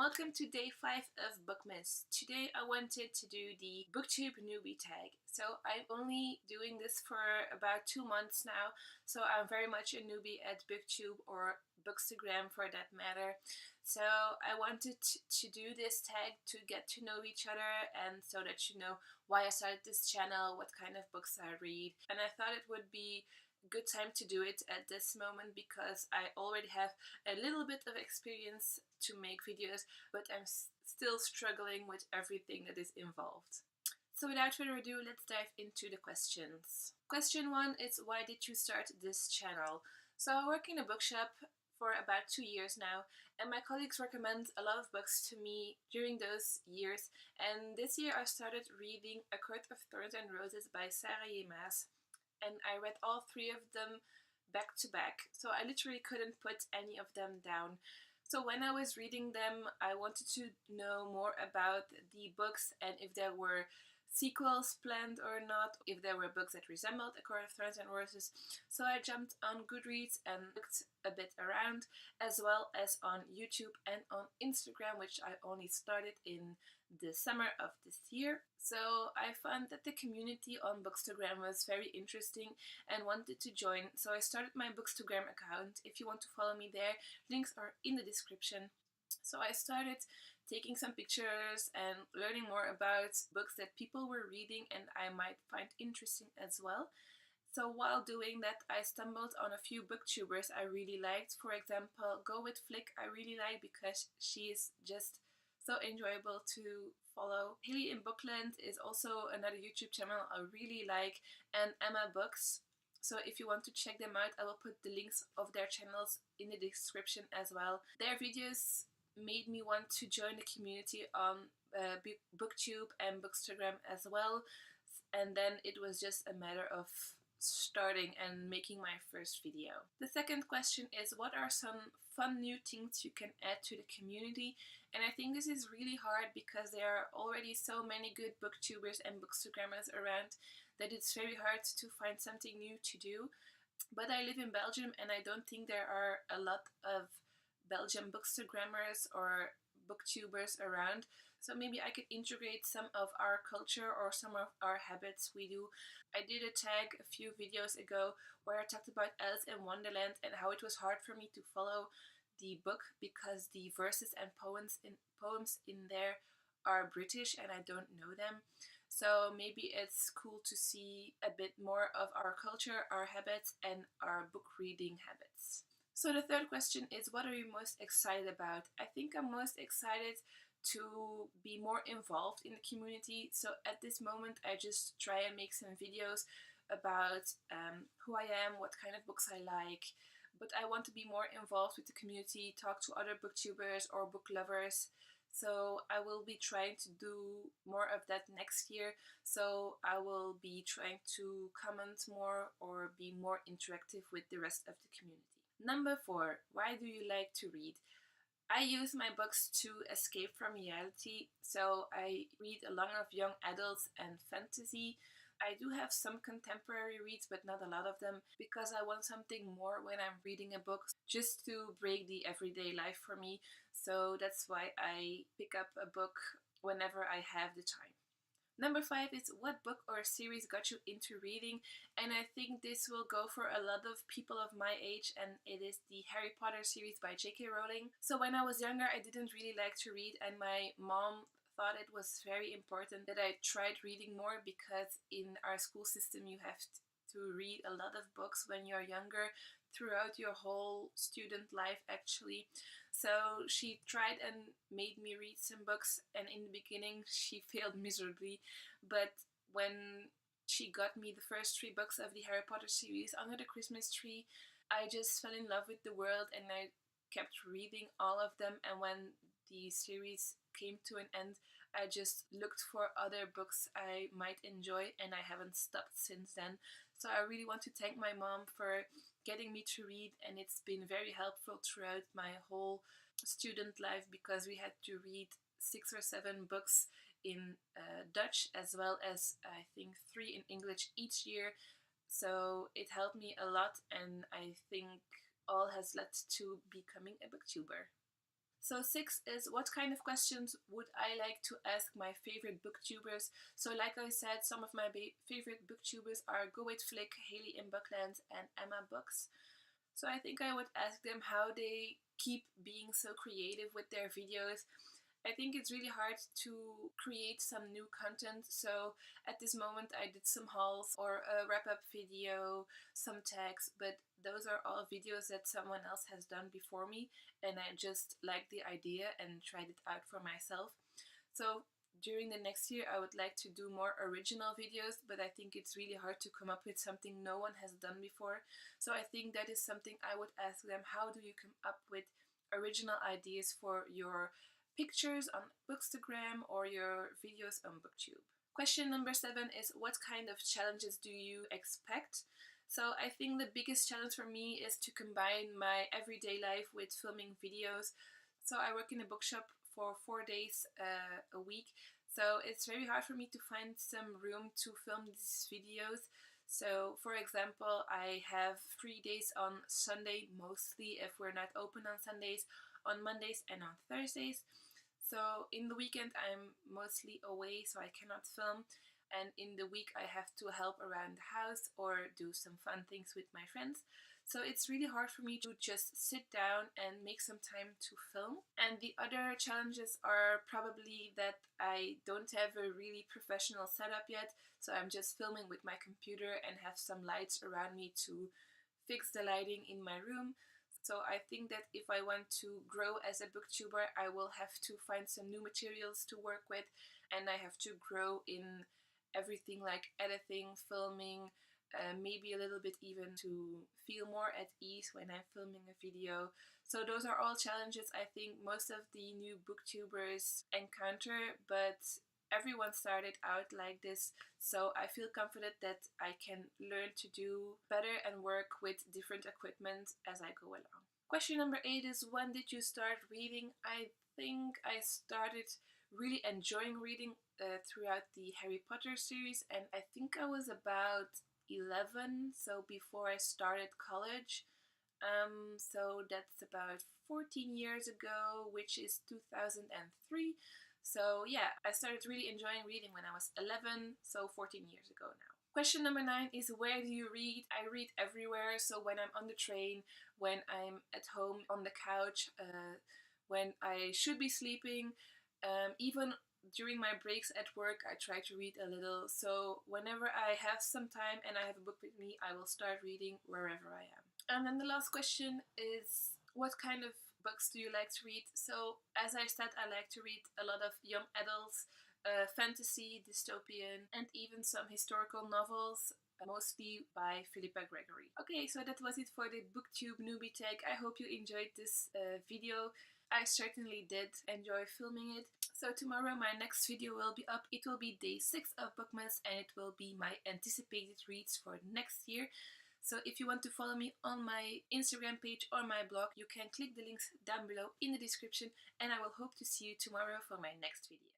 welcome to day 5 of Bookmas. Today I wanted to do the Booktube Newbie tag. So I'm only doing this for about 2 months now, so I'm very much a newbie at Booktube or bookstagram for that matter. So I wanted to do this tag to get to know each other and so that you know why I started this channel, what kind of books I read. And I thought it would be good time to do it at this moment because I already have a little bit of experience to make videos, but I'm still struggling with everything that is involved. So without further ado, let's dive into the questions. Question 1 is, why did you start this channel? So I work in a bookshop for about 2 years now, and my colleagues recommend a lot of books to me during those years, and this year I started reading A Court of Thorns and Roses by Sarah J. Maas. And I read all 3 of them back to back, so I literally couldn't put any of them down. So when I was reading them, I wanted to know more about the books and if there were sequels planned or not, if there were books that resembled A Court of Thorns and Roses. So I jumped on Goodreads and looked a bit around, as well as on YouTube and on Instagram, which I only started in the summer of this year. So I found that the community on Bookstagram was very interesting and wanted to join. So I started my Bookstagram account. If you want to follow me there, links are in the description. So I started taking some pictures and learning more about books that people were reading and I might find interesting as well. So while doing that, I stumbled on a few booktubers I really liked. For example, Go With Flick I really like because she is just so enjoyable to follow. Haley in Bookland is also another YouTube channel I really like, and Emma Books. So if you want to check them out, I will put the links of their channels in the description as well. Their videos made me want to join the community on Booktube and Bookstagram as well, and then it was just a matter of starting and making my first video. The second question is, what are some fun new things you can add to the community? And I think this is really hard because there are already so many good booktubers and bookstagrammers around that it's very hard to find something new to do. But I live in Belgium and I don't think there are a lot of Belgian bookstagrammers or booktubers around, so maybe I could integrate some of our culture or some of our habits we do. I did a tag a few videos ago where I talked about Alice in Wonderland and how it was hard for me to follow the book because the verses and poems in there are British and I don't know them. So maybe it's cool to see a bit more of our culture, our habits, and our book reading habits. So the third question is, what are you most excited about? I think I'm most excited to be more involved in the community. So at this moment I just try and make some videos about who I am, what kind of books I like, but I want to be more involved with the community, talk to other booktubers or book lovers. So I will be trying to do more of that next year. So I will be trying to comment more or be more interactive with the rest of the community. Number 4, why do you like to read? I use my books to escape from reality, so I read a lot of young adults and fantasy. I do have some contemporary reads, but not a lot of them, because I want something more when I'm reading a book, just to break the everyday life for me. So that's why I pick up a book whenever I have the time. Number 5 is, what book or series got you into reading? And I think this will go for a lot of people of my age, and it is the Harry Potter series by J.K. Rowling. So when I was younger I didn't really like to read, and my mom thought it was very important that I tried reading more because in our school system you have to read a lot of books when you're younger, throughout your whole student life actually. So she tried and made me read some books, and in the beginning she failed miserably, but when she got me the first 3 books of the Harry Potter series under the Christmas tree, I just fell in love with the world and I kept reading all of them, and when the series came to an end I just looked for other books I might enjoy and I haven't stopped since then. So I really want to thank my mom for getting me to read, and it's been very helpful throughout my whole student life because we had to read 6 or 7 books in Dutch as well as I think 3 in English each year. So it helped me a lot, and I think all has led to becoming a booktuber. So 6 is what kind of questions would I like to ask my favorite booktubers. So like I said, some of my favorite booktubers are Go It Flick, Haley in Bookland, and Emma Books. So I think I would ask them how they keep being so creative with their videos. I think it's really hard to create some new content. So at this moment I did some hauls or a wrap-up video, some tags, but those are all videos that someone else has done before me, and I just liked the idea and tried it out for myself. So during the next year I would like to do more original videos, but I think it's really hard to come up with something no one has done before. So I think that is something I would ask them: how do you come up with original ideas for your pictures on Bookstagram or your videos on Booktube? Question number 7 is what kind of challenges do you expect? So I think the biggest challenge for me is to combine my everyday life with filming videos. So I work in a bookshop for 4 days a week, so it's very hard for me to find some room to film these videos. So for example, I have free days on Sunday mostly if we're not open on Sundays, on Mondays and on Thursdays. So in the weekend I'm mostly away, so I cannot film, and in the week I have to help around the house or do some fun things with my friends. So it's really hard for me to just sit down and make some time to film. And the other challenges are probably that I don't have a really professional setup yet, so I'm just filming with my computer and have some lights around me to fix the lighting in my room. So I think that if I want to grow as a booktuber, I will have to find some new materials to work with, and I have to grow in everything like editing, filming, maybe a little bit even to feel more at ease when I'm filming a video. So those are all challenges I think most of the new booktubers encounter, but everyone started out like this, so I feel confident that I can learn to do better and work with different equipment as I go along. Question number 8 is when did you start reading? I think I started really enjoying reading throughout the Harry Potter series, and I think I was about 11, so before I started college. So that's about 14 years ago, which is 2003. So yeah, I started really enjoying reading when I was 11, so 14 years ago now. Question number 9 is where do you read? I read everywhere, so when I'm on the train, when I'm at home on the couch, when I should be sleeping, even during my breaks at work I try to read a little. So whenever I have some time and I have a book with me, I will start reading wherever I am. And then the last question is what kind of books do you like to read? So as I said, I like to read a lot of young adults, fantasy, dystopian, and even some historical novels, mostly by Philippa Gregory. Okay, so that was it for the Booktube Newbie tag. I hope you enjoyed this video. I certainly did enjoy filming it. So tomorrow my next video will be up. It will be day 6 of Bookmas, and it will be my anticipated reads for next year. So if you want to follow me on my Instagram page or my blog, you can click the links down below in the description, and I will hope to see you tomorrow for my next video.